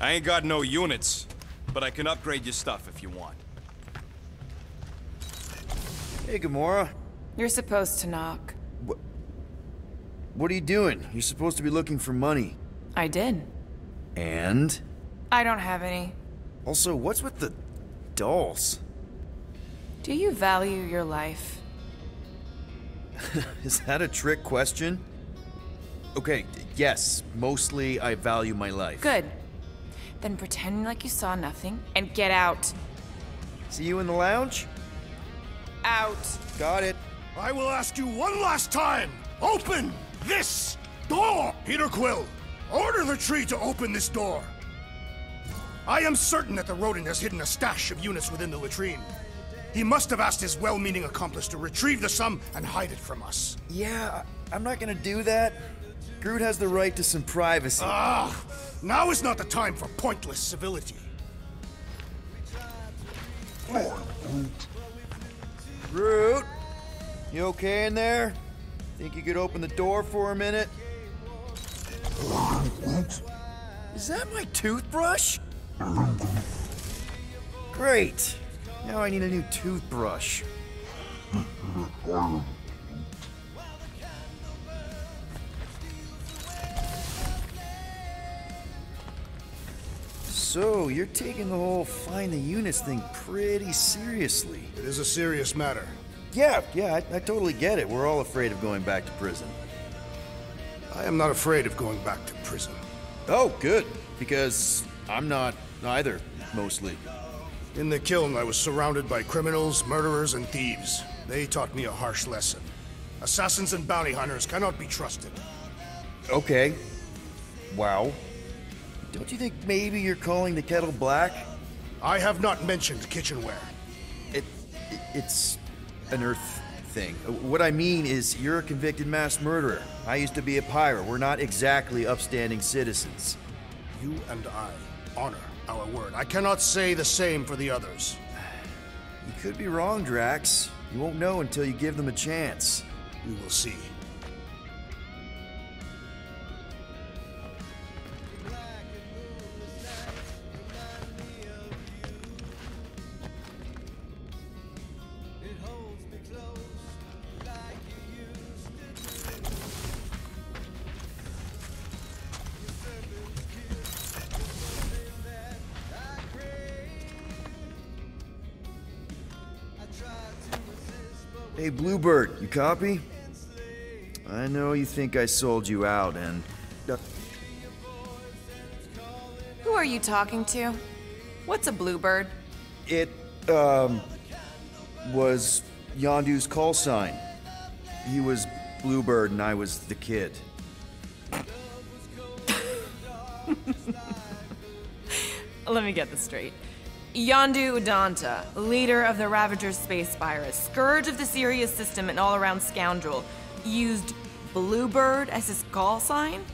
I ain't got no units, but I can upgrade your stuff if you want. Hey, Gamora. You're supposed to knock. What are you doing? You're supposed to be looking for money. I did. And? I don't have any. Also, what's with the dolls? Do you value your life? Is that a trick question? Okay, yes, mostly I value my life. Good. Then pretend like you saw nothing and get out. See you in the lounge? Out. Got it. I will ask you one last time. Open this door! Peter Quill, order the tree to open this door. I am certain that the rodent has hidden a stash of units within the latrine. He must have asked his well-meaning accomplice to retrieve the sum and hide it from us. Yeah, I'm not gonna do that. Groot has the right to some privacy. Now is not the time for pointless civility. Groot, you okay in there? Think you could open the door for a minute? Is that my toothbrush? Great. Now I need a new toothbrush. So, you're taking the whole find the units thing pretty seriously. It is a serious matter. Yeah, I totally get it. We're all afraid of going back to prison. I am not afraid of going back to prison. Oh, good. Because I'm not either, mostly. In the kiln, I was surrounded by criminals, murderers, and thieves. They taught me a harsh lesson. Assassins and bounty hunters cannot be trusted. Okay. Wow. Don't you think maybe you're calling the kettle black? I have not mentioned kitchenware. It's an Earth thing. What I mean is, you're a convicted mass murderer. I used to be a pirate. We're not exactly upstanding citizens. You and I honor our word. I cannot say the same for the others. You could be wrong, Drax. You won't know until you give them a chance. We will see. Hey, Bluebird, you copy? I know you think I sold you out, and... Who are you talking to? What's a bluebird? It, was Yondu's call sign. He was Bluebird and I was the kid. Let me get this straight. Yondu Udanta, leader of the Ravager's space virus, scourge of the Sirius system and all-around scoundrel, used Bluebird as his call sign?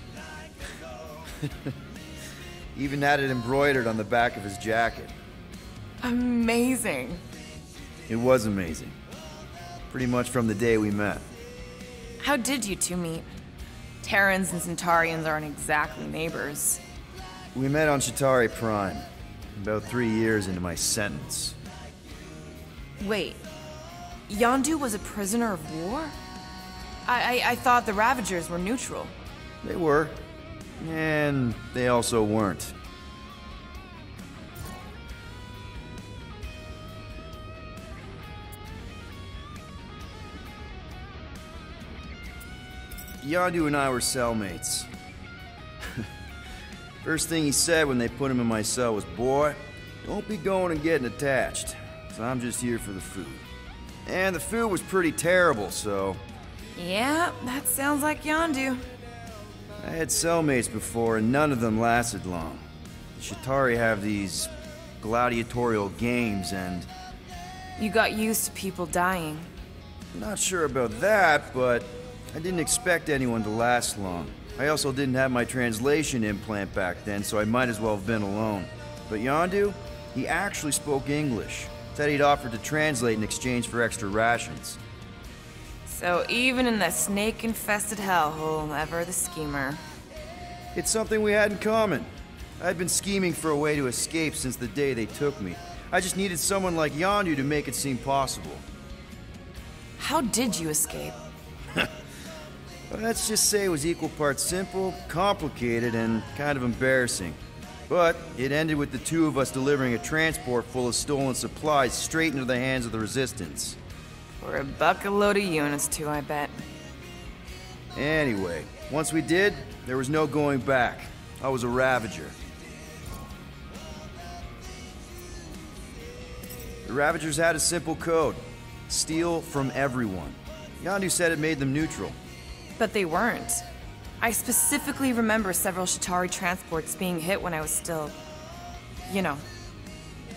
Even had it embroidered on the back of his jacket. Amazing. It was amazing. Pretty much from the day we met. How did you two meet? Terrans and Centaurians aren't exactly neighbors. We met on Chitauri Prime, about 3 years into my sentence. Wait, Yondu was a prisoner of war? I thought the Ravagers were neutral. They were. And they also weren't. Yondu and I were cellmates. First thing he said when they put him in my cell was, "Boy, don't be going and getting attached, 'cause I'm just here for the food." And the food was pretty terrible, so... Yeah, that sounds like Yondu. I had cellmates before, and none of them lasted long. The Chitauri have these gladiatorial games, and... You got used to people dying. I'm not sure about that, but I didn't expect anyone to last long. I also didn't have my translation implant back then, so I might as well have been alone. But Yondu, he actually spoke English. Said he'd offered to translate in exchange for extra rations. So even in the snake-infested hellhole, ever the schemer. It's something we had in common. I'd been scheming for a way to escape since the day they took me. I just needed someone like Yondu to make it seem possible. How did you escape? Let's just say it was equal parts simple, complicated, and kind of embarrassing. But it ended with the two of us delivering a transport full of stolen supplies straight into the hands of the Resistance. For a bucket-load of units too, I bet. Anyway, once we did, there was no going back. I was a Ravager. The Ravagers had a simple code. Steal from everyone. Yondu said it made them neutral. But they weren't. I specifically remember several Chitauri transports being hit when I was still... you know.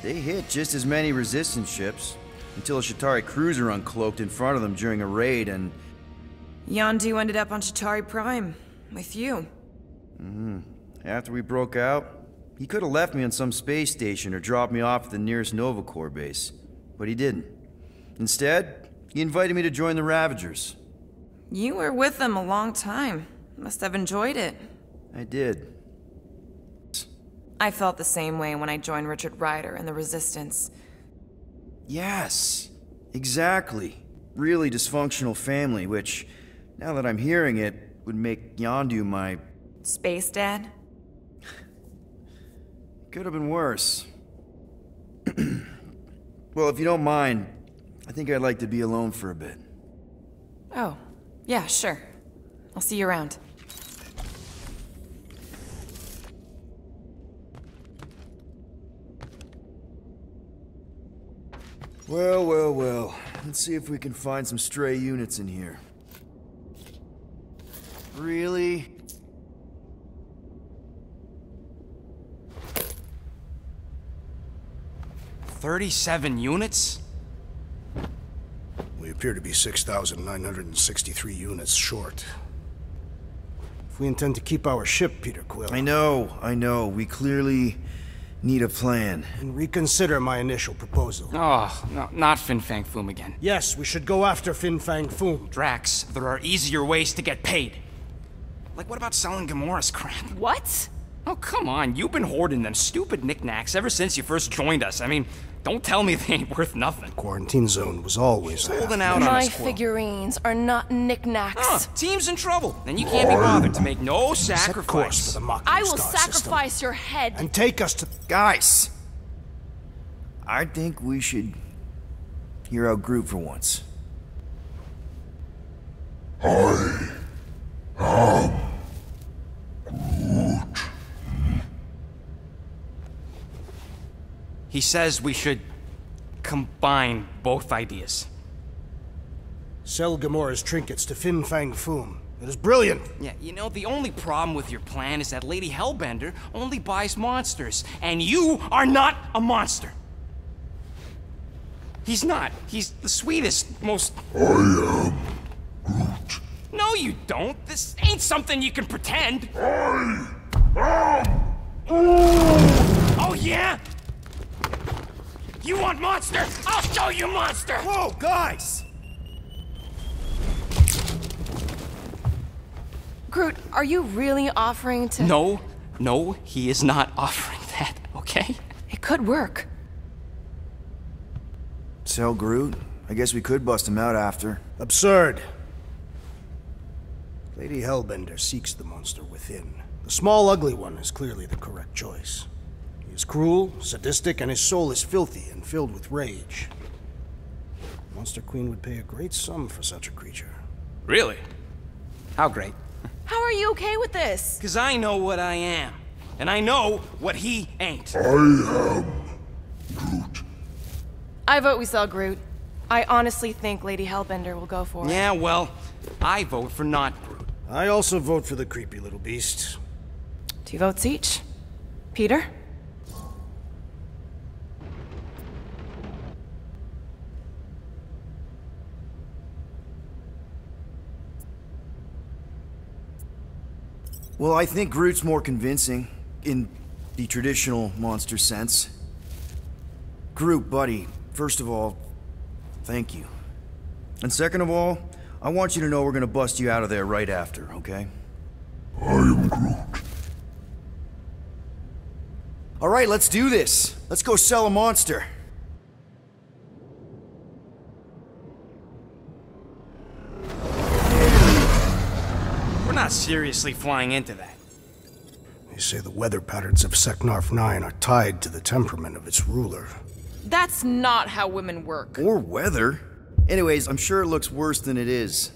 They hit just as many Resistance ships, until a Chitauri cruiser uncloaked in front of them during a raid and... Yondu ended up on Chitauri Prime, with you. After we broke out, he could have left me on some space station or dropped me off at the nearest Nova Corps base. But he didn't. Instead, he invited me to join the Ravagers. You were with them a long time. Must have enjoyed it. I did. I felt the same way when I joined Richard Rider and the Resistance. Yes, exactly. Really dysfunctional family, which, now that I'm hearing it, would make Yondu my... Space Dad? Could have been worse. Well, if you don't mind, I think I'd like to be alone for a bit. Oh, yeah, sure. I'll see you around. Well, well, well. Let's see if we can find some stray units in here. Really? $37 units? We appear to be 6,963 units short. If we intend to keep our ship, Peter Quill... I know. We clearly need a plan. And reconsider my initial proposal. Oh, no, not Fin Fang Foom again. Yes, we should go after Fin Fang Foom. Drax, there are easier ways to get paid. Like, what about selling Gamora's crap? What? Oh, come on, you've been hoarding them stupid knickknacks ever since you first joined us. I mean, don't tell me they ain't worth nothing. Quarantine zone was always Holding out on My us, Quill. figurines are not knickknacks. Team's in trouble, and you can't be bothered to make no Set course sacrifice. for the Mocking I will Star system. sacrifice your head. And take us to... Guys! I think we should hear out Groot for once. He says we should combine both ideas. Sell Gamora's trinkets to Fin Fang Foom. It is brilliant. Yeah, you know, the only problem with your plan is that Lady Hellbender only buys monsters, and you are not a monster. He's not. He's the sweetest, most... I am Groot. No, you don't. This ain't something you can pretend. I am Oh, yeah? You want monster? I'll show you monster! Whoa, guys! Groot, are you really offering to... No, he is not offering that, okay? It could work. Sell Groot? I guess we could bust him out after. Absurd. Lady Hellbender seeks the monster within. The small, ugly one is clearly the correct choice. He is cruel, sadistic, and his soul is filthy and filled with rage. Monster Queen would pay a great sum for such a creature. Really? How great? How are you okay with this? Because I know what I am. And I know what he ain't. I am Groot. I vote we sell Groot. I honestly think Lady Hellbender will go for it. Yeah, well, I vote for not Groot. I also vote for the creepy little beast. 2 votes each. Peter? Well, I think Groot's more convincing, in the traditional monster sense. Groot, buddy, first of all, thank you. And second of all, I want you to know we're gonna bust you out of there right after, okay? I am Groot. Alright, let's do this. Let's go sell a monster. We're not seriously flying into that. They say the weather patterns of Seknarf 9 are tied to the temperament of its ruler. That's not how women work. Or weather. Anyways, I'm sure it looks worse than it is.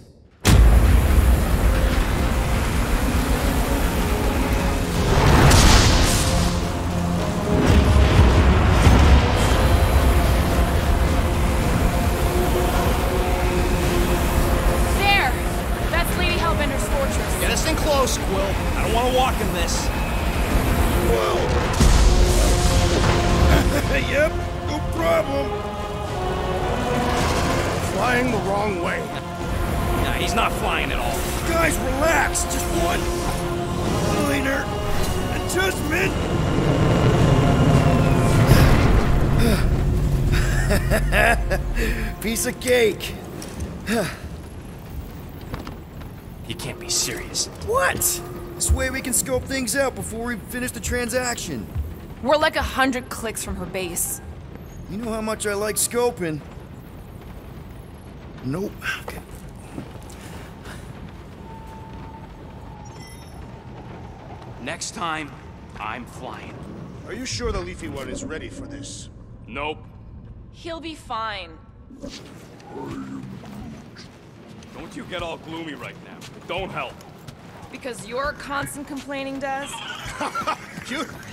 Get us in close, Quill. I don't want to walk in this. Yep, no problem. Flying the wrong way. Nah, he's not flying at all. Guys, relax. Just one minor adjustment. Piece of cake. You can't be serious. What? This way we can scope things out before we finish the transaction. We're like 100 clicks from her base. You know how much I like scoping. Nope. Okay. Next time, I'm flying. Are you sure the Leafy One is ready for this? Nope. He'll be fine. Don't you get all gloomy right now. It don't help. Because your constant complaining does?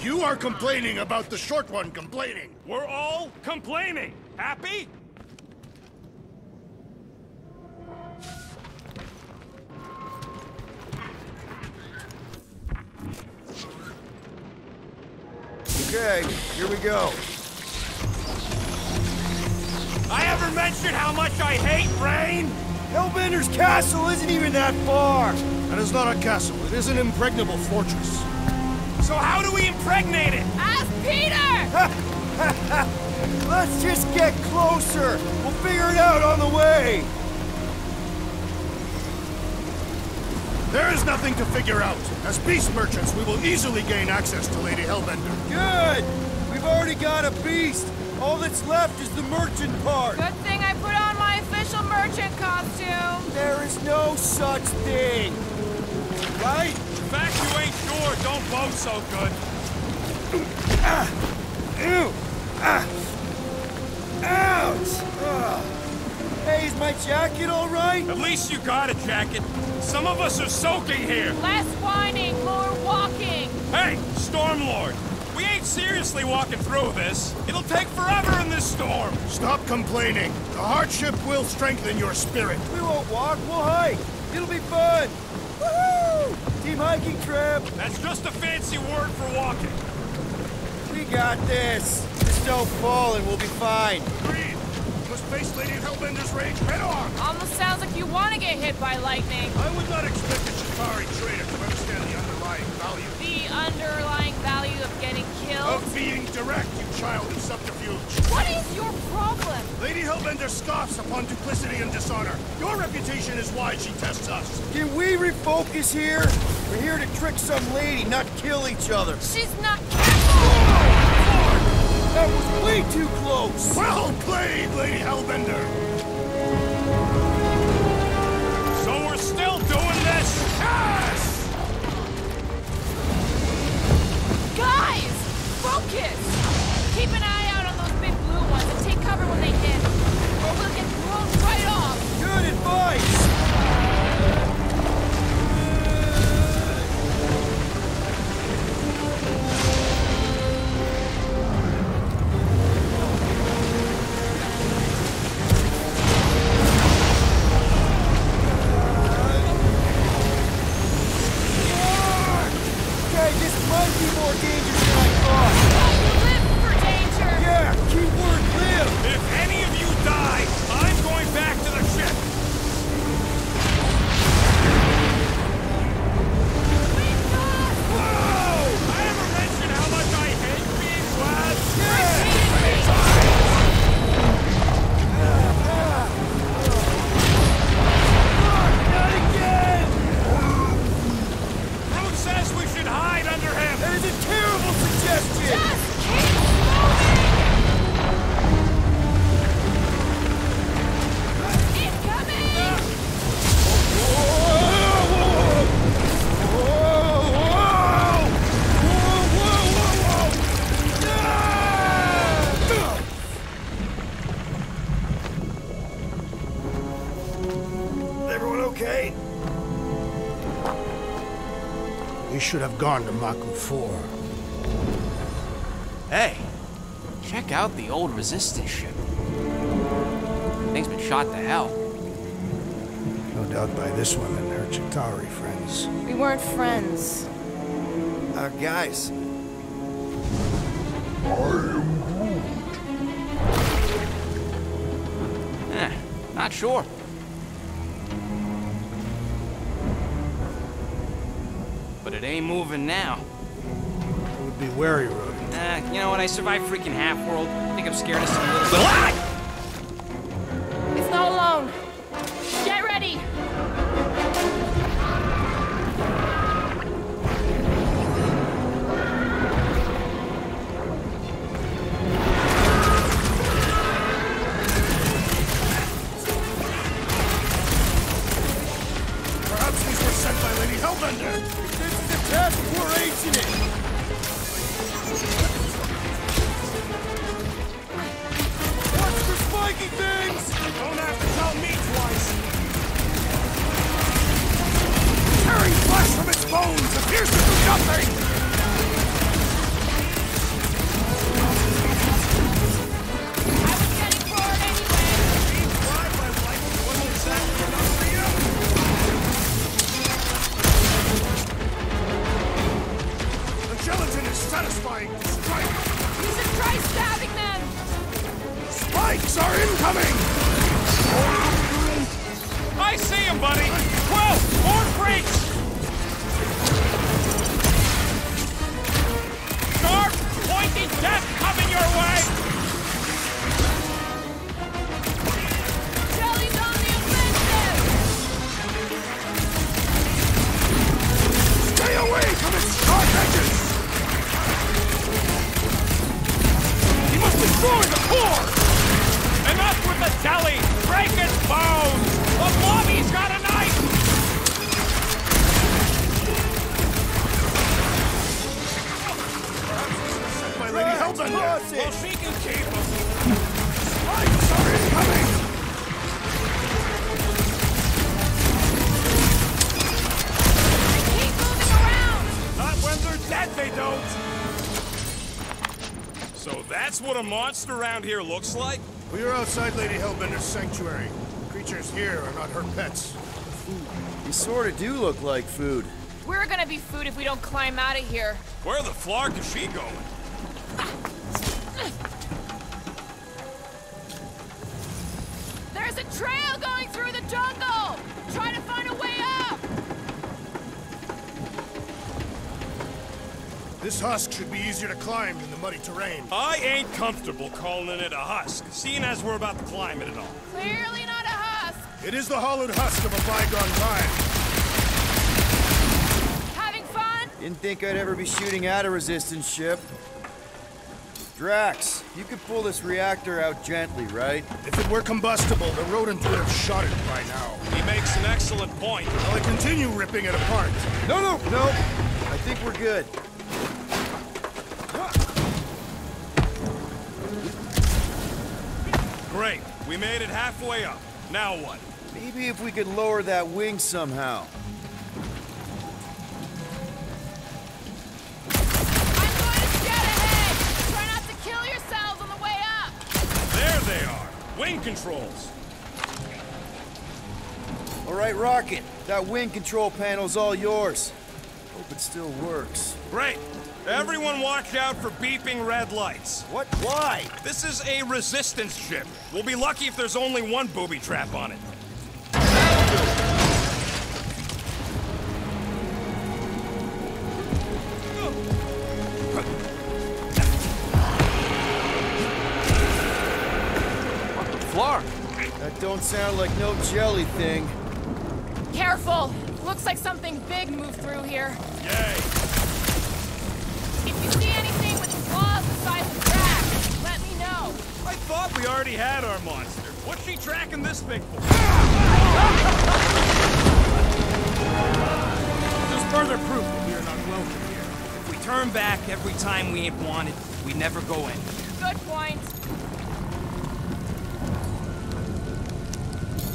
You are complaining about the short one complaining. We're all complaining. Happy? Okay, here we go. I ever mentioned how much I hate rain? Hellbender's castle isn't even that far. That is not a castle. It is an impregnable fortress. So how do we impregnate it? Ask Peter! Let's just get closer. We'll figure it out on the way. There is nothing to figure out. As beast merchants, we will easily gain access to Lady Hellbender. Good. We've already got a beast. All that's left is the merchant part. Good thing I put on my official merchant costume. There is no such thing. Right? In fact, you ain't sure. Don't boast so good. Ew! Ouch! Ugh. Hey, is my jacket all right? At least you got a jacket. Some of us are soaking here. Less whining, more walking. Hey, Stormlord. We ain't seriously walking through this. It'll take forever in this storm. Stop complaining. The hardship will strengthen your spirit. We won't walk, we'll hike. It'll be fun. Woohoo! Team hiking trip. That's just a fancy word for walking. We got this. Just don't fall and we'll be fine. Agreed. We must face Lady Hellbender's rage head on. Almost sounds like you want to get hit by lightning. I would not expect a Chitauri trader to understand the underlying value. The underlying value of getting killed? Of being direct, you child of subterfuge. What is your problem? Lady Hellbender scoffs upon duplicity and dishonor. Your reputation is why she tests us. Can we refocus here? We're here to trick some lady, not kill each other. She's not... That was way too close. Well played, Lady Hellbender. So we're still doing this? Yes! Guys! Focus! Keep an eye out on those big blue ones and take cover when they hit. Or we'll get thrown right off. Good advice. This might be more dangerous than I thought. You live for danger! Yeah, keyword live. If any of you die, I'm going back to the ship. Whoa! I ever mentioned how much I hate being glad? Not again. Groot says we should hide under him. That is a terrible suggestion. Just should have gone to Maku 4. Hey, check out the old Resistance ship. Thing's been shot to hell. No doubt by this one and her Chitauri friends. We weren't friends. Guys. Not sure. But it ain't moving now. I would be wary, Rodent. You know what? I survived freaking Half-World. I think I'm scared of some little... It's not alone. Get ready! Perhaps these were sent by Lady Hellbender. This is a task for agent. Watch for spiky things! Don't have to tell me twice. Tearing flesh from its bones appears to do nothing! I was getting forward anyway. Being fried by lightning wasn't exactly enough for you. The gelatin is satisfying to strike! You should try stabbing them! Spikes are incoming! I see him, buddy. 12 more breaks. Sharp, pointy death coming your way. Jelly's on the offensive! Stay away from its sharp edges! He must destroy the core. Enough with the jelly. Break its bones. The mommy's got a knife. By Lady Hellbender! Well, she can keep him. Spikes are incoming! Keep moving around! Not when they're dead, they don't. So that's what a monster around here looks like? We are outside Lady Hellbender's sanctuary. Creatures here are not her pets. You sort of do look like food. We're gonna be food if we don't climb out of here. Where the flark is she going? There's a trail going through the jungle! Try to find a way up! This husk should be easier to climb than the muddy terrain. I ain't comfortable calling it a husk, seeing as we're about to climb it and all. Clearly not a husk! It is the hollowed husk of a bygone time. Having fun? Didn't think I'd ever be shooting at a resistance ship. Drax, you could pull this reactor out gently, right? If it were combustible, the rodent would have shot it by now. He makes an excellent point. Will I continue ripping it apart? No. I think we're good. Great. We made it halfway up. Now what? Maybe if we could lower that wing somehow. I'm going to scout ahead! Try not to kill yourselves on the way up! There they are. Wing controls. All right, Rocket. That wing control panel's all yours. Hope it still works. Great. Everyone watch out for beeping red lights. What? Why? This is a resistance ship. We'll be lucky if there's only one booby trap on it. What the flark? That don't sound like no jelly thing. Careful! Looks like something big moved through here. Yay. If you see anything with claws the size of Drax, let me know. I thought we already had our monster. What's she tracking this thing for? Just further proof that we are not welcome here. If we turn back every time we ain't wanted, we never go in. Good point.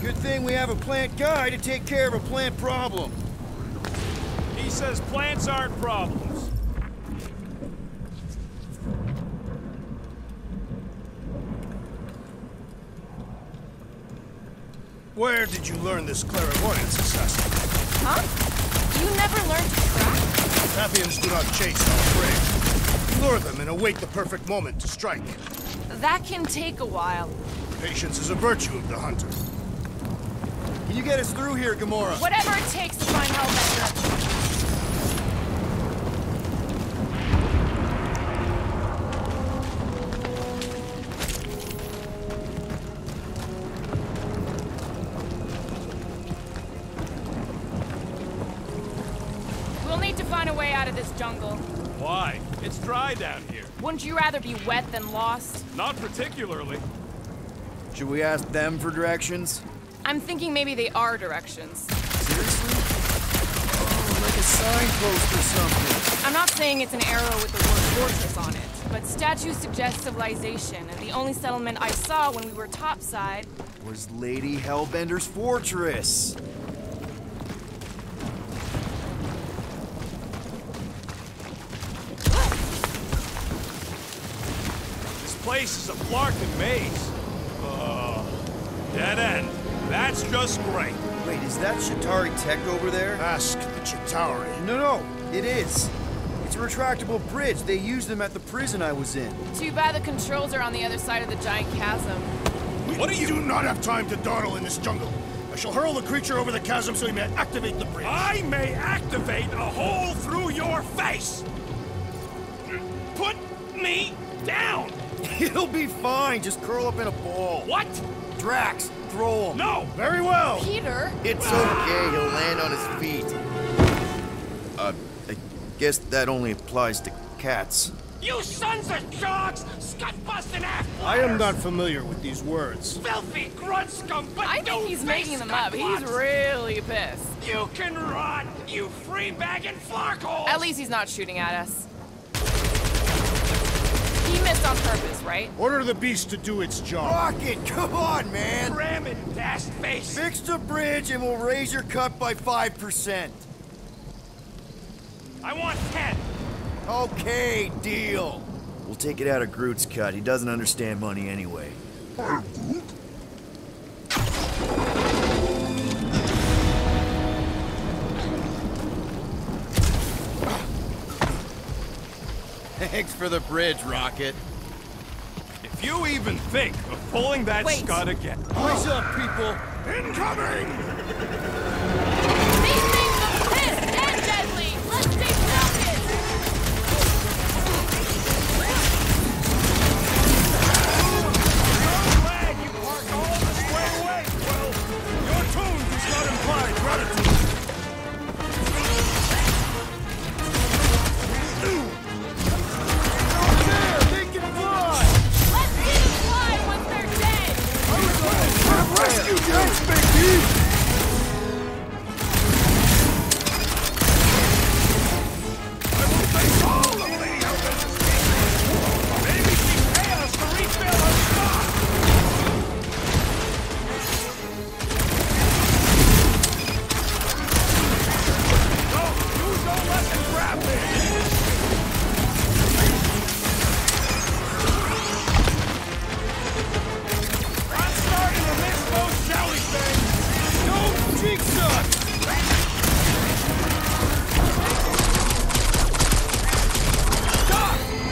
Good thing we have a plant guy to take care of a plant problem. He says plants aren't problems. Where did you learn this clairvoyance, assassin? Huh? You never learned to track? Pathians do not chase our prey. Lure them and await the perfect moment to strike. That can take a while. Patience is a virtue of the hunter. Can you get us through here, Gamora? Whatever it takes to find Hellbender. We'll need to find a way out of this jungle. Why? It's dry down here. Wouldn't you rather be wet than lost? Not particularly. Should we ask them for directions? I'm thinking maybe they are directions. Seriously? Oh, like a signpost or something. I'm not saying it's an arrow with the word fortress on it, but statues suggest civilization, and the only settlement I saw when we were topside Was Lady Hellbender's fortress. This place is a Flarkin maze. Dead end. That's just great. Wait, is that Chitauri tech over there? Ask the Chitauri. No, it is. It's a retractable bridge. They used them at the prison I was in. Too bad the controls are on the other side of the giant chasm. What do not have time to dawdle in this jungle. I shall hurl the creature over the chasm so he may activate the bridge. I may activate a hole through your face. Put me down. He'll be fine. Just curl up in a ball. What? Drax, throw him. No. Very well. Peter? It's okay. He'll land on his feet. I guess that only applies to cats. You sons of dogs! Scut-busting ass! I am not familiar with these words. Filthy grunt scum, but I think he's making them up. He's really pissed. You can run, you free-bagging flarkholes! At least he's not shooting at us. He missed on purpose, right? Order the beast to do its job. Rocket, come on, man. Ram it, ass face! Fix the bridge and we'll raise your cut by 5%. I want 10! Okay, deal. We'll take it out of Groot's cut. He doesn't understand money anyway. Thanks for the bridge, Rocket. If you even think of pulling that Wait. scud again... What's up, people? Incoming! These things look pissed and deadly! Let's stay focused! I'm glad you parked all this way away! Well, your tune does not imply gratitude. Let's see them fly once they're dead! Rescue Drax, baby! I will face all of Lady Hellbender's people. Maybe she'd pay us to refill her stock! No, you don't let them grab me! I'm starting to miss those jelly things! Don't jinx us! Stop! We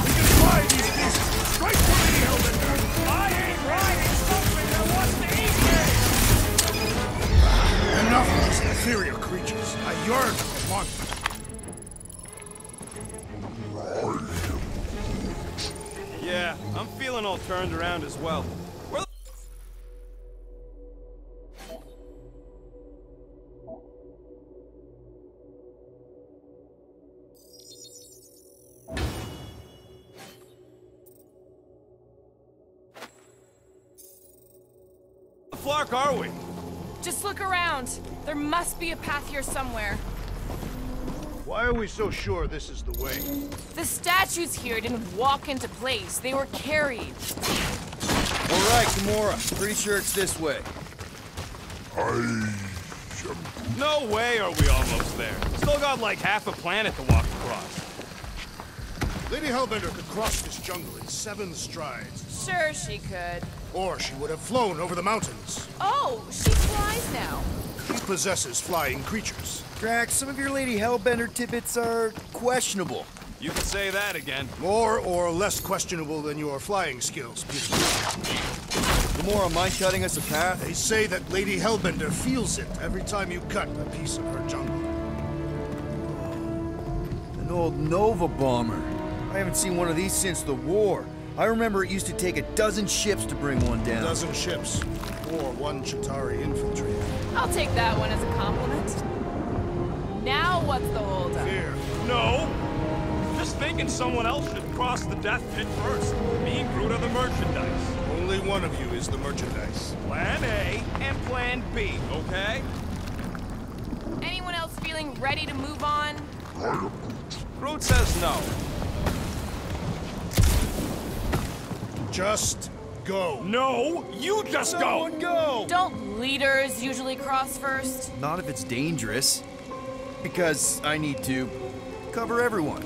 can fly these beasts straight to Lady Hellbender! I ain't riding something that wants to eat me! Enough of these inferior creatures. I yearn for monsters. Yeah, I'm feeling all turned around as well. Where the Flark are we? Just look around. There must be a path here somewhere. Why are we so sure this is the way? The statues here didn't walk into place. They were carried. Alright, Gamora. Pretty sure it's this way. No way are we almost there. Still got like half a planet to walk across. Lady Hellbender could cross this jungle in 7 strides. Sure she could. Or she would have flown over the mountains. Oh, she flies now. She possesses flying creatures. Drax, some of your Lady Hellbender tidbits are questionable. You can say that again. More or less questionable than your flying skills, Peter. Gamora, mind cutting us a path? They say that Lady Hellbender feels it every time you cut a piece of her jungle. An old Nova bomber. I haven't seen one of these since the war. I remember it used to take 12 ships to bring one down. 12 ships, or 1 Chitauri infiltrator. I'll take that one as a compliment. Now what's the holdup? Fear. No! Just thinking someone else should cross the death pit first. Me and Groot are the merchandise. Only one of you is the merchandise. Plan A and Plan B, okay? Anyone else feeling ready to move on? Groot says no. Just go. No, you just go! Go! Don't leaders usually cross first? Not if it's dangerous. Because I need to cover everyone.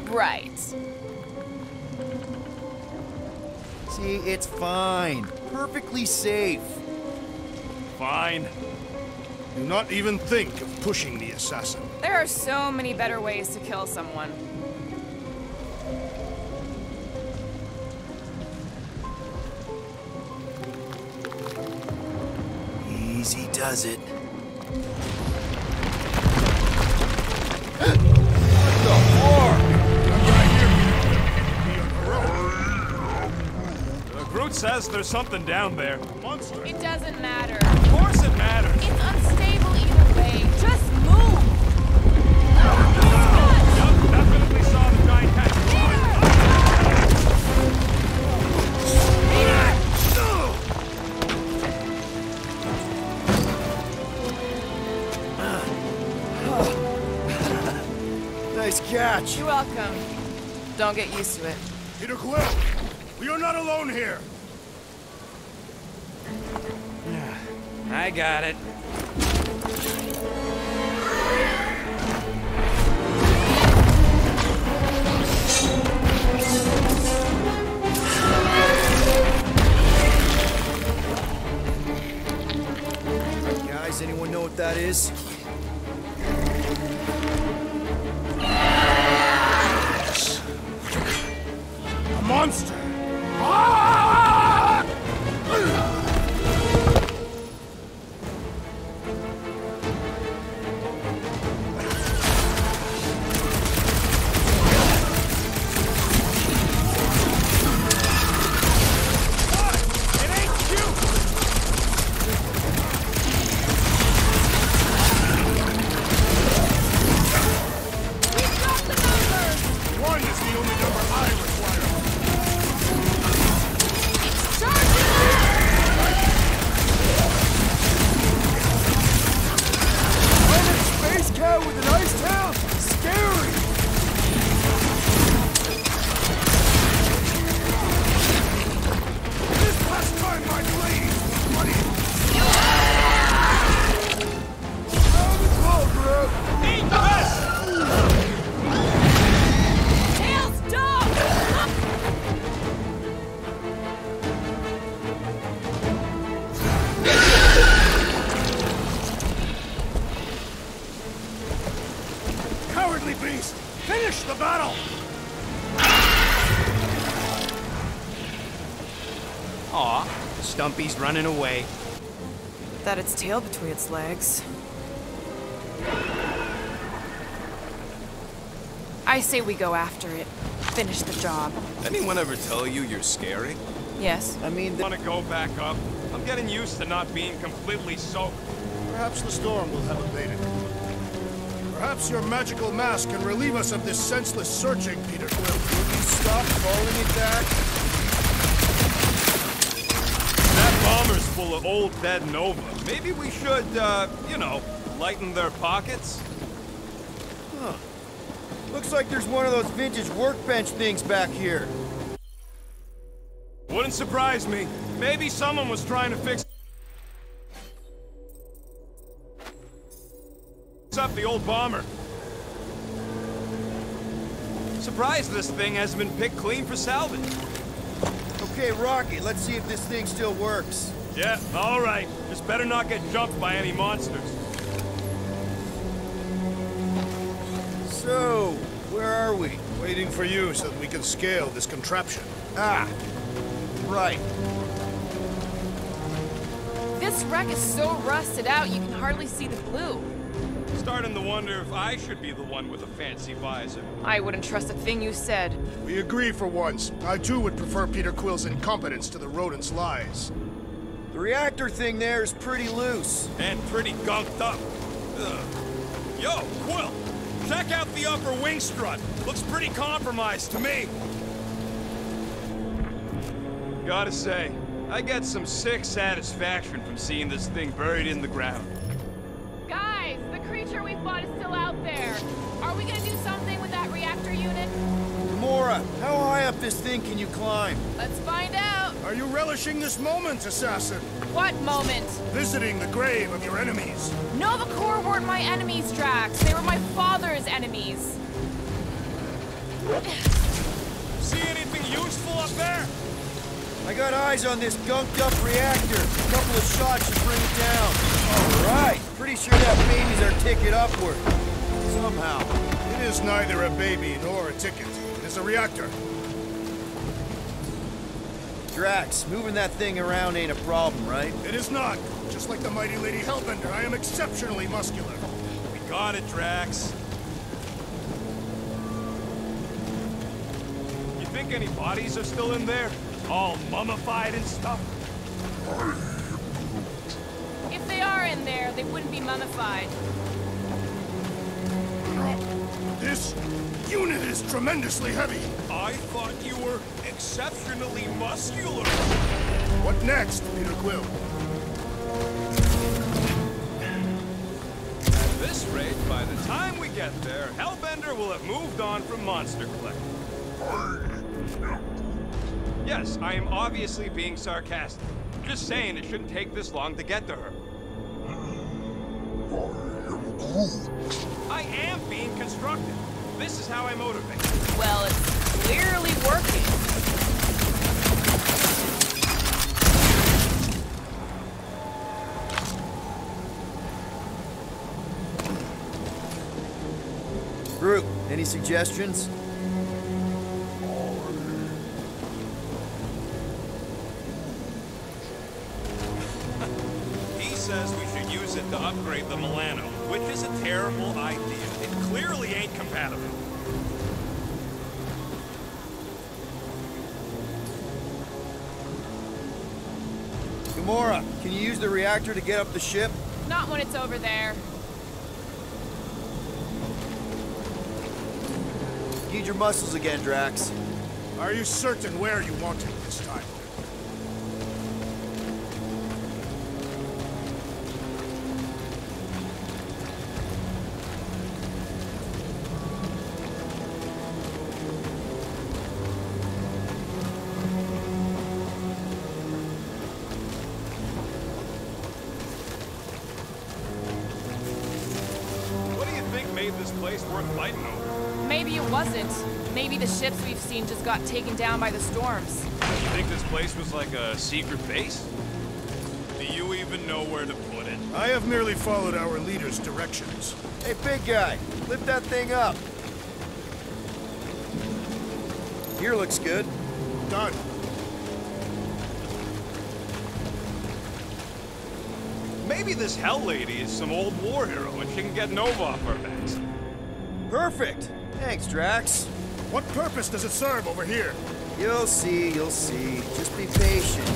Right. See, it's fine. Perfectly safe. Fine. Do not even think of pushing the assassin. There are so many better ways to kill someone. Easy does it. Groot says there's something down there. Monster. It doesn't matter. Of course it matters. It's unstable either way. Just move! Yup, definitely saw the giant cat. Nice catch. You're welcome. Don't get used to it. Peter Quill, we are not alone here. I got it. Guys, anyone know what that is? A monster. One is the only number I require. Space cat with an ice tail? Scary! This last time, my blade, buddy. Eat this! Tails, dog! Cowardly beast! Finish the battle! Aw, Stumpy's running away. That its tail between its legs. I say we go after it. Finish the job. Anyone ever tell you you're scary? Yes. I mean, Want to go back up? I'm getting used to not being completely soaked. Perhaps the storm will have abated. Perhaps your magical mask can relieve us of this senseless searching, Peter Quill. will you stop calling it that? That bomber's full of old dead Nova. Maybe we should, you know, lighten their pockets? Huh. Looks like there's one of those vintage workbench things back here. Wouldn't surprise me. Maybe someone was trying to fix up the old bomber. Surprised this thing hasn't been picked clean for salvage. Okay, Rocky, let's see if this thing still works. Yeah, all right. Just better not get jumped by any monsters. So, where are we? Waiting for you so that we can scale this contraption. Ah, right. This wreck is so rusted out you can hardly see the blue. Starting to wonder if I should be the one with a fancy visor. I wouldn't trust a thing you said. We agree for once. I too would prefer Peter Quill's incompetence to the rodent's lies. The reactor thing there is pretty loose. And pretty gunked up. Ugh. Yo, Quill! Check out the upper wing strut. Looks pretty compromised to me. Gotta say, I get some sick satisfaction from seeing this thing buried in the ground. Guys, the creature we fought is still out there. Are we gonna do something with that reactor unit? Gamora, how high up this thing can you climb? Let's find out. Are you relishing this moment, assassin? What moment? Visiting the grave of your enemies. Nova Corps weren't my enemies, Drax. They were my father's enemies. See anything useful up there? I got eyes on this gunked up reactor. A couple of shots should bring it down. All right, pretty sure that baby's our ticket upward. Somehow. It is neither a baby nor a ticket. It is a reactor. Drax, moving that thing around ain't a problem, right? It is not. Just like the mighty Lady Hellbender, I am exceptionally muscular. We got it, Drax. You think any bodies are still in there? All mummified and stuff? If they are in there, they wouldn't be mummified. This unit is tremendously heavy. I thought you were exceptionally muscular. What next, Peter Quill? At this rate, by the time we get there, Hellbender will have moved on from Monster Collector. Yes, I am obviously being sarcastic. Just saying it shouldn't take this long to get to her. I am being constructive. This is how I motivate. Well, it's clearly working. Groot, any suggestions? He says we should use it to upgrade the Milano, which is a terrible idea. It clearly ain't compatible. Gamora, can you use the reactor to get up the ship? Not when it's over there. Need your muscles again, Drax. Are you certain where you want it this time? What do you think made this place worth fighting over? Maybe it wasn't. Maybe the ships we've seen just got taken down by the storms. You think this place was like a secret base? Do you even know where to put it? I have merely followed our leader's directions. Hey, big guy, lift that thing up. Here looks good. Done. Maybe this Hell Lady is some old war hero and she can get Nova off our backs. Perfect. Thanks, Drax. What purpose does it serve over here? You'll see, you'll see. Just be patient.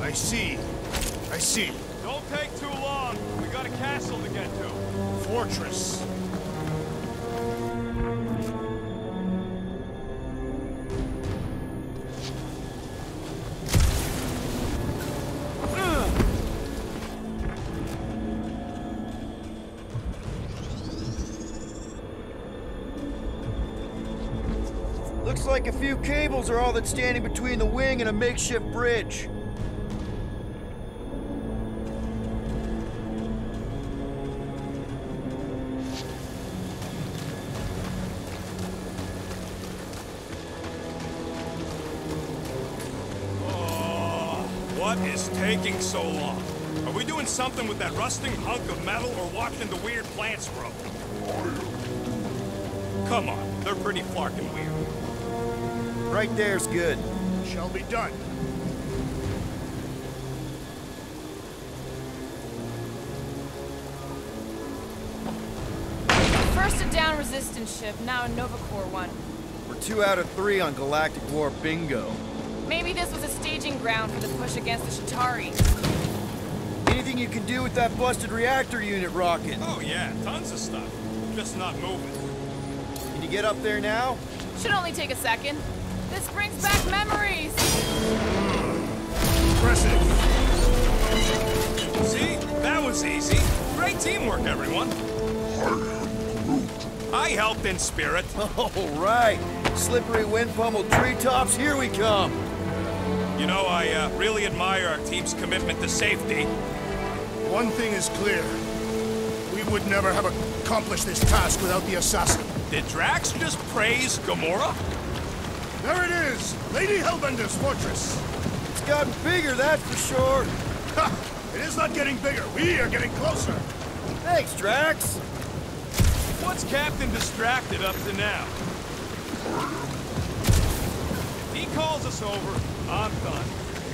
I see. I see. Don't take too long. We got a castle to get to. Fortress. Looks like a few cables are all that's standing between the wing and a makeshift bridge. What is taking so long? Are we doing something with that rusting hunk of metal or watching the weird plants grow? Come on, they're pretty flarkin' weird. Right there's good. Shall be done. First a down resistance ship, now a Nova Corps one. We're 2 out of 3 on Galactic War bingo. Maybe this was a staging ground for the push against the Shatari. Anything you can do with that busted reactor unit rocket? Oh yeah, tons of stuff. Just not moving. Can you get up there now? Should only take a second. This brings back memories! Impressive. See? That was easy. Great teamwork, everyone. I helped in spirit. All right. Slippery wind-pummeled treetops, here we come. You know, I really admire our team's commitment to safety. One thing is clear. We would never have accomplished this task without the assassin. Did Drax just praise Gamora? There it is! Lady Hellbender's fortress! It's gotten bigger, that's for sure. Ha! It is not getting bigger. We are getting closer. Thanks, Drax. What's Captain Distracted up to now? If he calls us over, I'm done.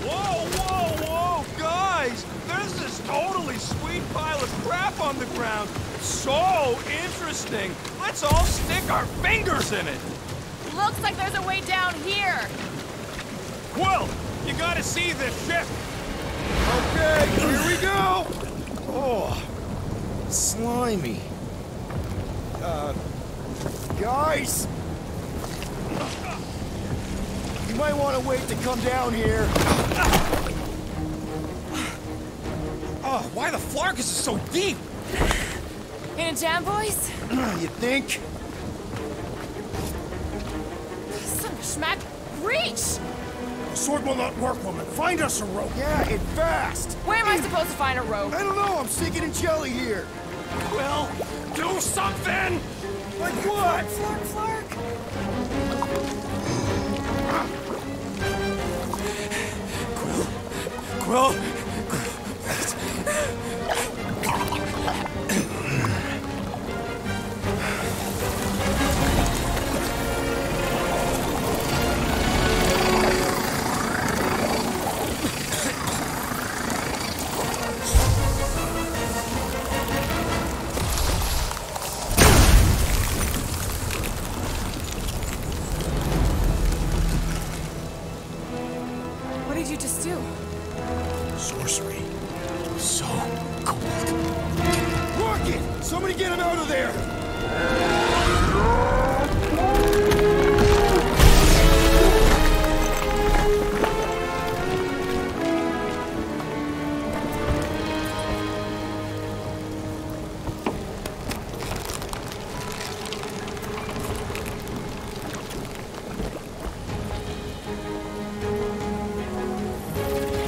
Whoa, whoa, whoa, guys! There's this totally sweet pile of crap on the ground. So interesting. Let's all stick our fingers in it. Looks like there's a way down here. Quill, you gotta see this ship. Okay, here we go. Oh, slimy. Guys! You might want to wait to come down here. Oh, why the Flarkus is so deep? In a jam, boys? You think? Son of a schmack, reach! The sword will not work, woman. Find us a rope. Yeah, and fast. Where am I supposed to find a rope? I don't know, I'm sinking in jelly here. Quill, do something! Like what? Flark, flark. Quill? What did you just do? Sorcery. So cold. Rocket! Somebody get him out of there!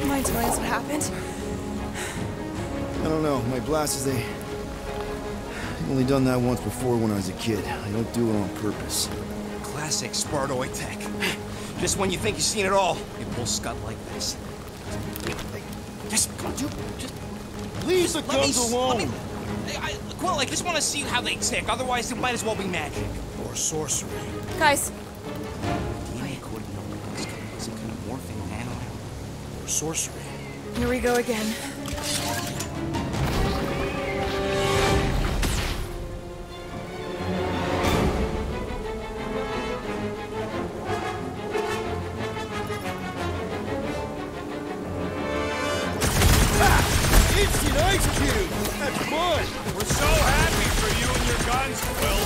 Mind telling us what happened? I don't know. My blasters, I've only done that once before when I was a kid. I don't do it on purpose. Classic Spartoid tech. Just when you think you've seen it all, it will scud like this. Just come on, dude. Just Leave the guns alone! Quill, I just want to see how they tick. Otherwise, it might as well be magic. Or sorcery. Guys, DNA code number. Some kind of morphing nano. Or sorcery. here we go again. Instant ice cube! That's fun! We're so happy for you and your guns, Quill.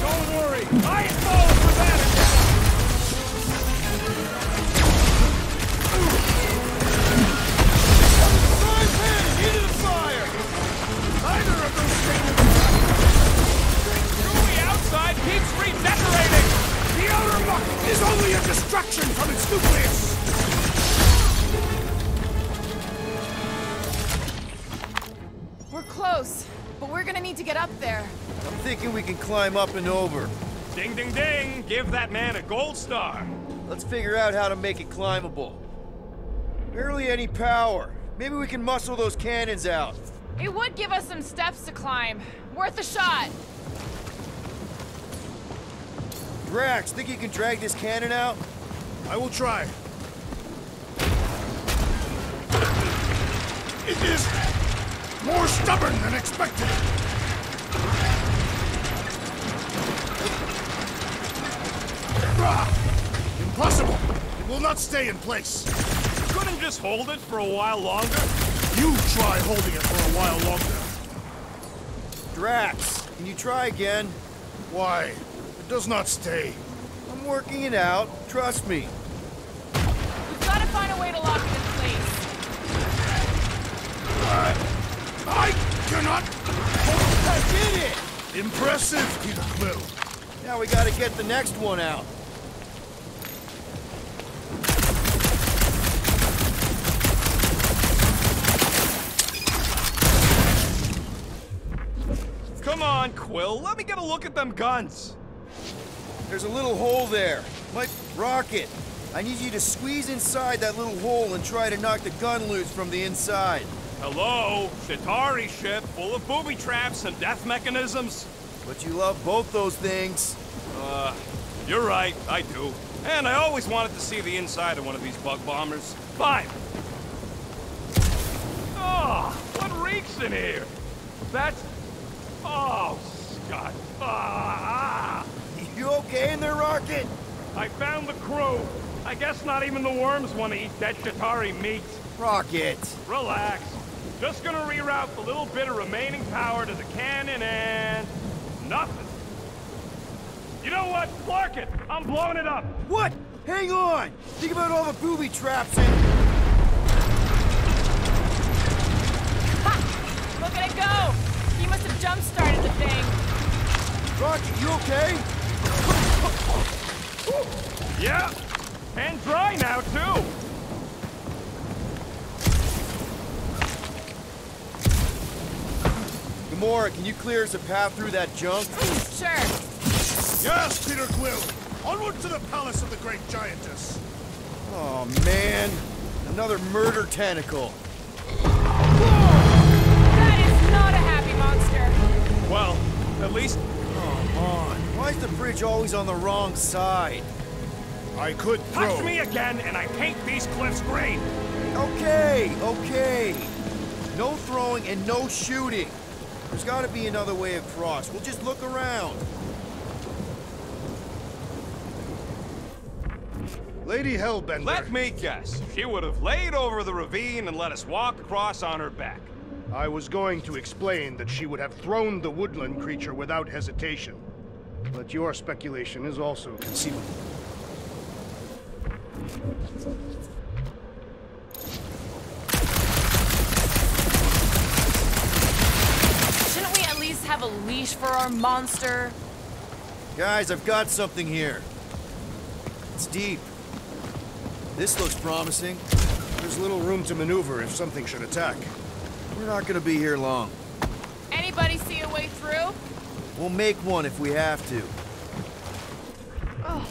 Don't worry, I fall for that attack. Fire! Into the fire! is only a distraction from its nucleus! We're close, but we're gonna need to get up there. I'm thinking we can climb up and over. Ding, ding, ding! Give that man a gold star. Let's figure out how to make it climbable. Barely any power. Maybe we can muscle those cannons out. It would give us some steps to climb. Worth a shot. Drax, think you can drag this cannon out? I will try. It is more stubborn than expected. Impossible! It will not stay in place. Couldn't just hold it for a while longer? You try holding it for a while longer. Drax, can you try again? Why? It does not stay. I'm working it out. Trust me. We've got to find a way to lock it in place. I cannot. I did it! Impressive, Peter Quill. Now we gotta get the next one out. Come on, Quill, let me get a look at them guns. There's a little hole there. Might rock it. I need you to squeeze inside that little hole and try to knock the gun loose from the inside. Hello? Chitauri ship full of booby traps and death mechanisms? But you love both those things. You're right, I do. And I always wanted to see the inside of one of these bug bombers. Fine. Oh, what reeks in here? That's... Oh, Scott. You okay in there, Rocket? I found the crew. I guess not even the worms want to eat dead Chitauri meat. Rocket. Relax. Just gonna reroute the little bit of remaining power to the cannon and... nothing. You know what? Clark it! I'm blowing it up! What? Hang on! Think about all the booby traps and... Ha! Look at it go! He must have jump-started the thing. Rocket, you okay? Yeah! And dry now, too! Gamora, can you clear us a path through that junk? Sure. Yes, Peter Quill. Onward to the palace of the great giantess. Oh, man. Another murder tentacle. That is not a happy monster. Well, at least... Come on. Why is the bridge always on the wrong side? I could throw... Touch me again, and I paint these cliffs green! Okay, okay. No throwing and no shooting. There's gotta be another way across. We'll just look around. Lady Hellbender. Let me guess. She would have laid over the ravine and let us walk across on her back. I was going to explain that she would have thrown the woodland creature without hesitation. But your speculation is also conceivable. Shouldn't we at least have a leash for our monster? Guys, I've got something here. It's deep. This looks promising. There's little room to maneuver if something should attack. We're not gonna be here long. Anybody see a way through? We'll make one if we have to. Oh,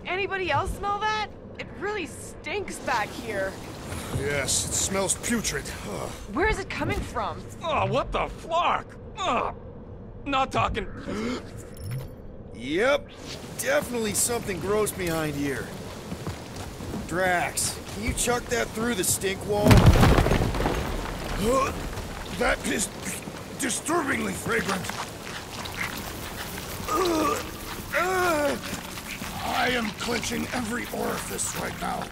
anybody else smell that? It really stinks back here. Yes, it smells putrid. Ugh. Where is it coming from? Oh, what the flark? Not talking... Yep, definitely something gross behind here. Drax, can you chuck that through the stink wall? That is disturbingly fragrant. I am clenching every orifice right now.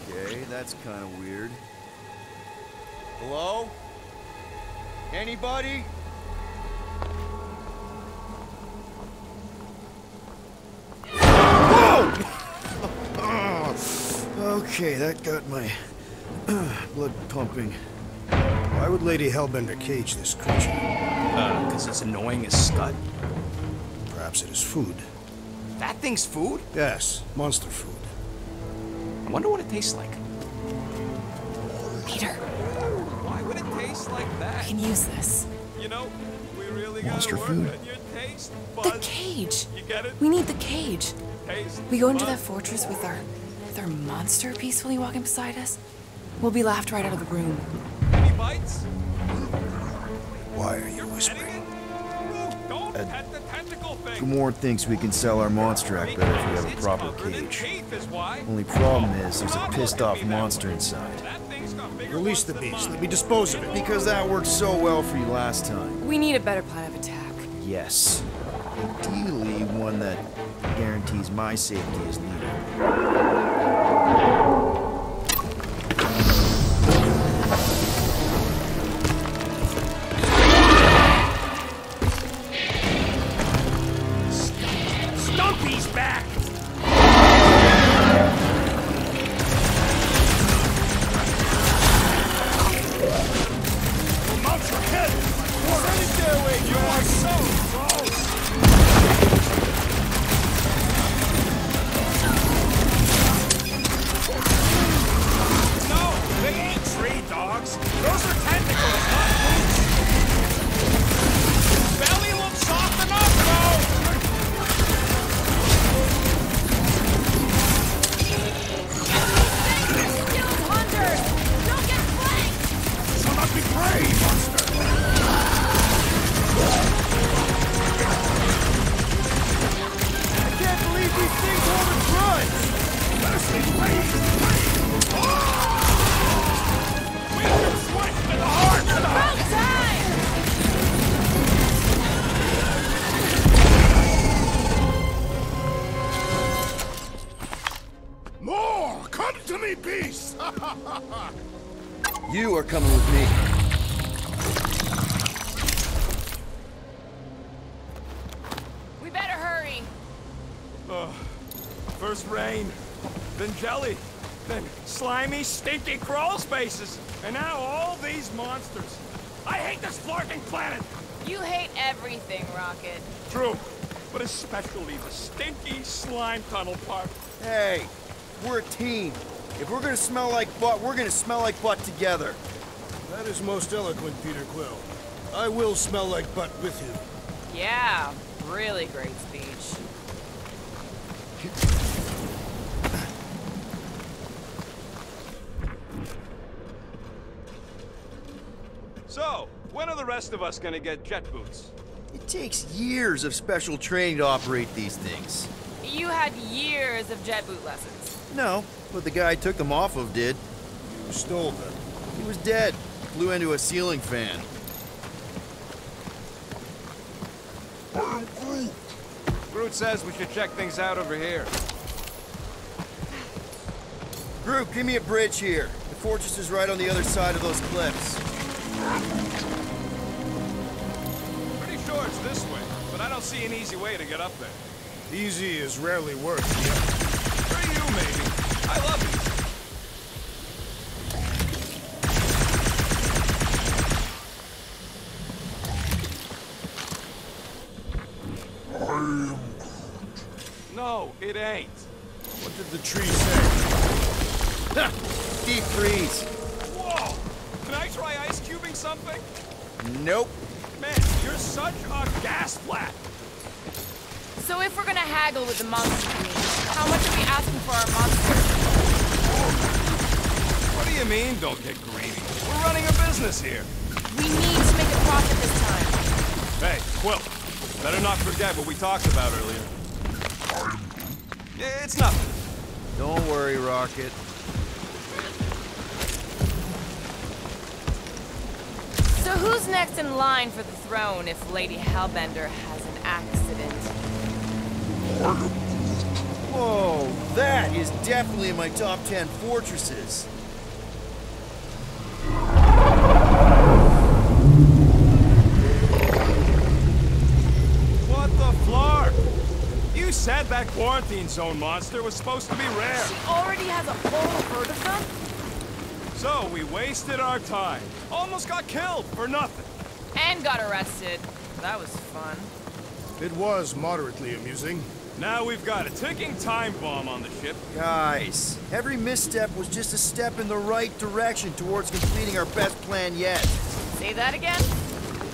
Okay, that's kind of weird. Hello? Anybody? Okay, that got my blood pumping. Why would Lady Hellbender cage this creature? Because it's annoying as Scud. Perhaps it is food. That thing's food? Yes, monster food. I wonder what it tastes like. Peter, Why would it taste like I that? can use this. You know, we really gotta Monster work food? on your taste The buds. cage. You get it? We need the cage. Taste We go into that buds. fortress with our monster peacefully walking beside us. We'll be laughed right out of the room. Any bites? Why are you Petting whispering? it? Groot, don't pet the tentacle thing. Gamora thinks we can sell our monster act better if we have a It's proper covered in cage. teeth is why. Only problem is there's a Stop pissed looking off at me that monster way. inside. That thing's got bigger Release ones the than beast. mine. Let me dispose of it. Because that worked so well for you last time. We need a better plan of attack. Yes. Ideally, one that guarantees my safety as leader. Stumpy's back! Well, mount your head! Send it their way! You are so close! No! They ain't tree dogs! Those are tentacles, not boots! Belly looks soft enough, though! Skilled hunters! Don't get flanked! Shall not be prey, monster! I can't believe these things hold a grudge! Let us leave We can sweat in the heart of the About time! More! Come to me, beast! You are coming with me. We better hurry. First rain, then jelly, then slimy, stinky crawl spaces, and now all these monsters. I hate this flarking planet! You hate everything, Rocket. True, but especially the stinky slime tunnel part. Hey, we're a team. If we're gonna smell like butt, we're gonna smell like butt together. That is most eloquent, Peter Quill. I will smell like butt with you. Yeah, really great speech. So, when are the rest of us gonna get jet boots? It takes years of special training to operate these things. You had years of jet boot lessons. No, but the guy I took them off of did. You stole them. He was dead. Flew into a ceiling fan. Groot says we should check things out over here. Groot, give me a bridge here. The fortress is right on the other side of those cliffs. Pretty sure it's this way, but I don't see an easy way to get up there. Easy is rarely worth the For you, maybe. I love you. No, it ain't. What did the tree say? Ha! Deep freeze. Whoa! Can I try ice cubing something? Nope. Man, you're such a gas flat. So if we're gonna haggle with the monster queen, how much are we asking for our monster? What do you mean, don't get greedy? We're running a business here. We need to make a profit this time. Hey, Quill, better not forget what we talked about earlier. It's nothing. Don't worry, Rocket. So who's next in line for the throne if Lady Hellbender has an accident? Whoa, that is definitely in my top 10 fortresses. What the flark? You said that quarantine zone monster was supposed to be rare. She already has a whole herd of them? So we wasted our time. Almost got killed for nothing. And got arrested. That was fun. It was moderately amusing. Now we've got a ticking time bomb on the ship. Guys, every misstep was just a step in the right direction towards completing our best plan yet. Say that again?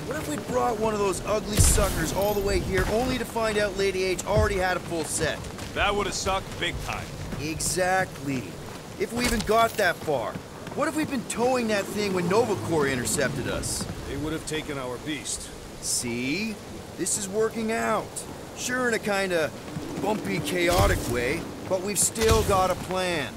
What if we brought one of those ugly suckers all the way here only to find out Lady H already had a full set? That would have sucked big time. Exactly. If we even got that far. What if we'd been towing that thing when Nova Corps intercepted us? They would have taken our beast. See? This is working out. Sure, in a kinda bumpy, chaotic way, but we've still got a plan.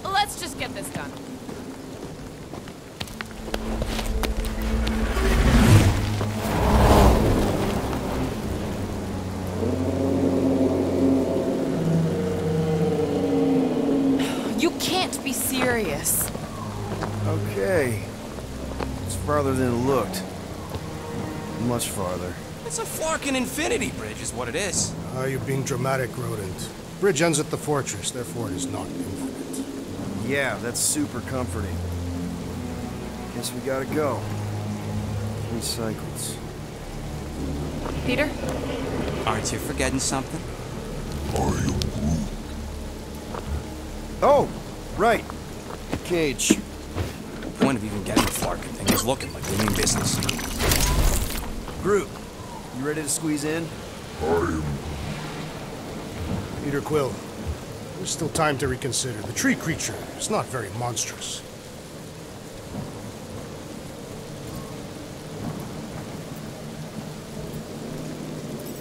Let's just get this done. You can't be serious. Okay. It's farther than it looked. Much farther. It's a fucking infinity bridge is what it is. You're being dramatic, Rodent. Bridge ends at the fortress, therefore it is not infinite. Yeah, that's super comforting. Guess we gotta go. 3 cycles. Peter? Aren't you forgetting something? Oh, right. Cage. The point of even getting the Flarkin thing is looking like we mean business. Groot, you ready to squeeze in? Peter Quill, there's still time to reconsider. The tree creature is not very monstrous.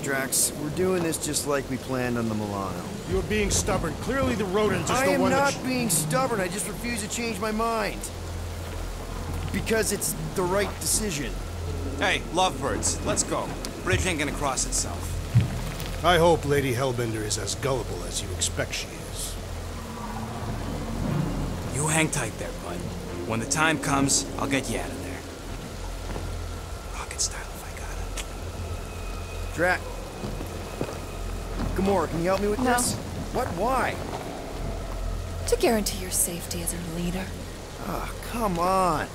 Drax, we're doing this just like we planned on the Milano. You're being stubborn. Clearly the rodent is I the am one not that... being stubborn, I just refuse to change my mind. Because it's the right decision. Hey, lovebirds, let's go. Bridge ain't gonna cross itself. I hope Lady Hellbender is as gullible as you expect she is. You hang tight there, bud. When the time comes, I'll get you out of there. Rocket style if I got it. Drax. Gamora, can you help me with No. this? What? Why? To guarantee your safety as our leader. Ah, come on.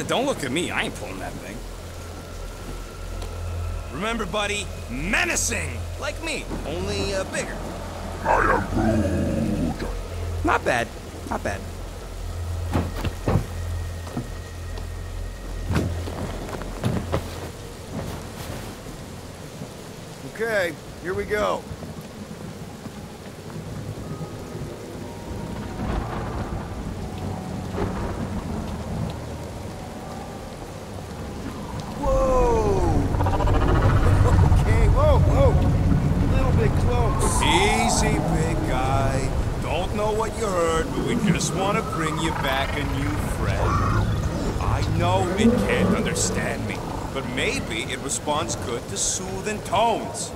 Don't look at me, I ain't pulling that thing. Remember, buddy, menacing! Like me, only bigger. Not bad, not bad. Okay, here we go. Easy, big guy. Don't know what you heard, but we just want to bring you back a new friend. I know it can't understand me, but maybe it responds good to soothing tones.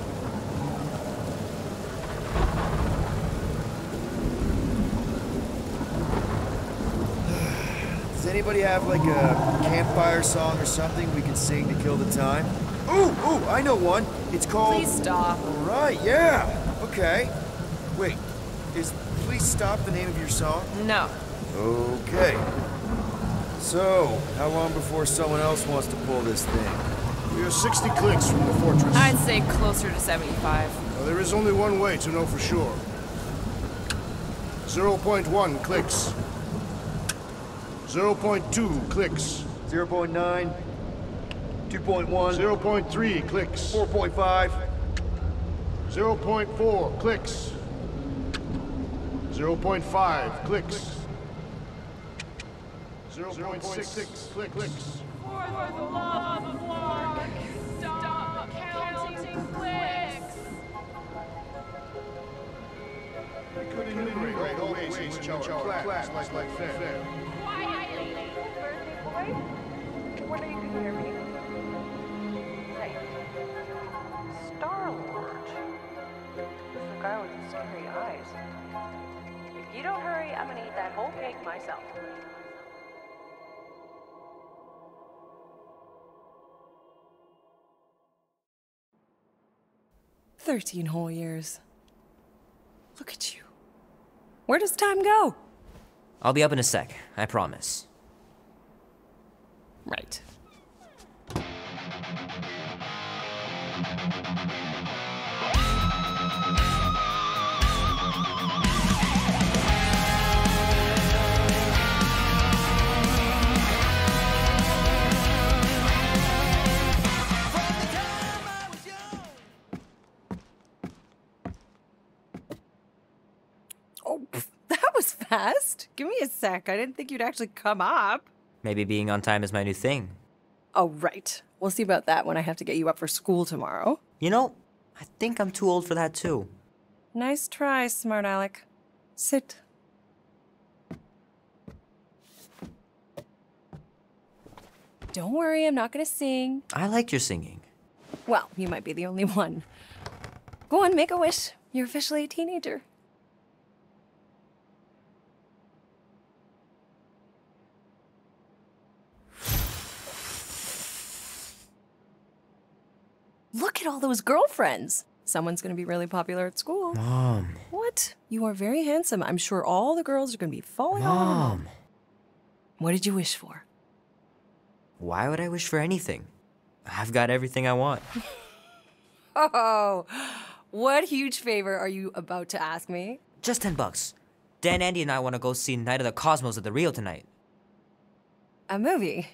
Does anybody have like a campfire song or something we can sing to kill the time? Ooh, I know one. It's called... Please stop. Right, yeah. Okay. Wait, is Please Stop the name of your song? No. Okay. So, how long before someone else wants to pull this thing? We are 60 clicks from the fortress. I'd say closer to 75. Well, there is only one way to know for sure. 0.1 clicks. 0.2 clicks. 0.9, 2.1, 0.3 clicks. 4.5, 0.4 clicks. 0.5 clicks. 0.6 clicks. For the love of Lark, stop counting clicks. We could enumerate all ways in which our class is like fair. Quietly. Boy, what are you hear me? Hey, Star-Lord. The guy with the scary eyes. If you don't hurry, I'm gonna eat that whole cake myself. "13 whole years. Look at you. Where does time go? I'll be up in a sec, I promise. Right. That was fast. Give me a sec. I didn't think you'd actually come up. Maybe being on time is my new thing. Oh, right. We'll see about that when I have to get you up for school tomorrow. You know, I think I'm too old for that too. Nice try, smart Alec. Sit. Don't worry, I'm not gonna sing. I liked your singing. Well, you might be the only one. Go on, make a wish. You're officially a teenager. Look at all those girlfriends. Someone's gonna be really popular at school. Mom. What? You are very handsome. I'm sure all the girls are gonna be falling on. Mom. What did you wish for? Why would I wish for anything? I've got everything I want. Oh, what huge favor are you about to ask me? Just $10. Dan, Andy, and I want to go see Night of the Cosmos at the Rio tonight. A movie?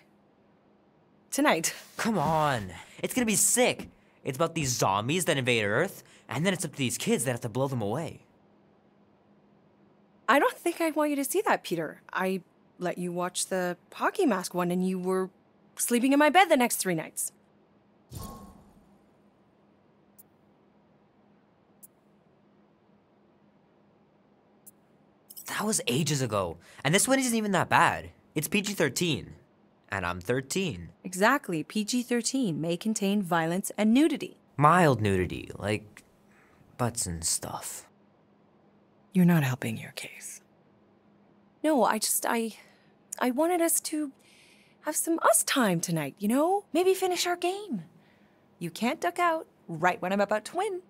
Tonight? Come on. It's gonna be sick. It's about these zombies that invade Earth, and then it's up to these kids that have to blow them away. I don't think I want you to see that, Peter. I let you watch the hockey mask one and you were sleeping in my bed the next 3 nights. That was ages ago, and this one isn't even that bad. It's PG-13, and I'm 13. Exactly. PG-13 may contain violence and nudity. Mild nudity, like butts and stuff. You're not helping your case. No, I wanted us to have some us time tonight, you know? Maybe finish our game. You can't duck out right when I'm about to win.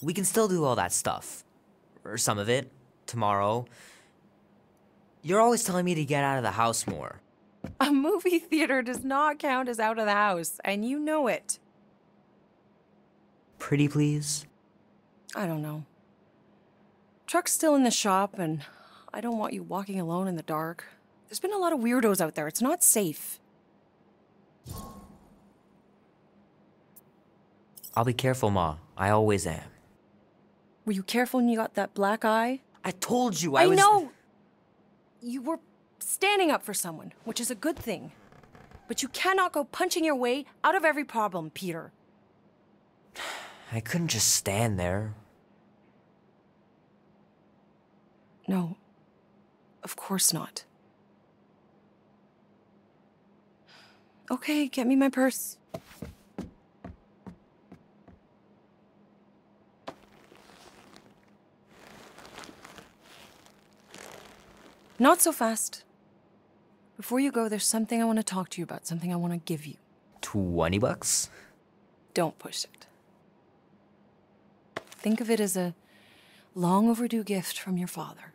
We can still do all that stuff. Or some of it. Tomorrow. You're always telling me to get out of the house more. A movie theater does not count as out of the house, and you know it. Pretty please? I don't know. Truck's still in the shop, and I don't want you walking alone in the dark. There's been a lot of weirdos out there. It's not safe. I'll be careful, Ma. I always am. Were you careful when you got that black eye? I told you I know! You were standing up for someone, which is a good thing. But you cannot go punching your way out of every problem, Peter. I couldn't just stand there. No. Of course not. Okay, get me my purse. Not so fast. Before you go, there's something I want to talk to you about, something I want to give you. $20? Don't push it. Think of it as a long overdue gift from your father.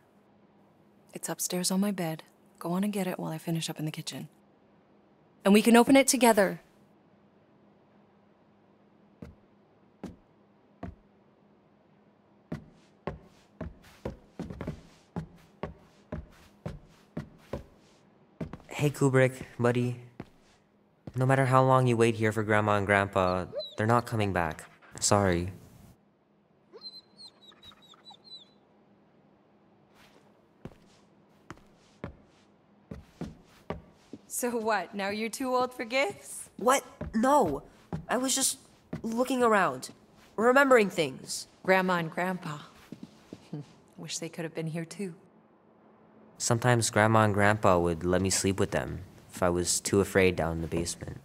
It's upstairs on my bed. Go on and get it while I finish up in the kitchen. And we can open it together. Hey, Kubrick, buddy. No matter how long you wait here for Grandma and Grandpa, they're not coming back. Sorry. So what, now you're too old for gifts? What? No. I was just looking around, remembering things. Grandma and Grandpa. Wish they could have been here too. Sometimes Grandma and Grandpa would let me sleep with them if I was too afraid down in the basement.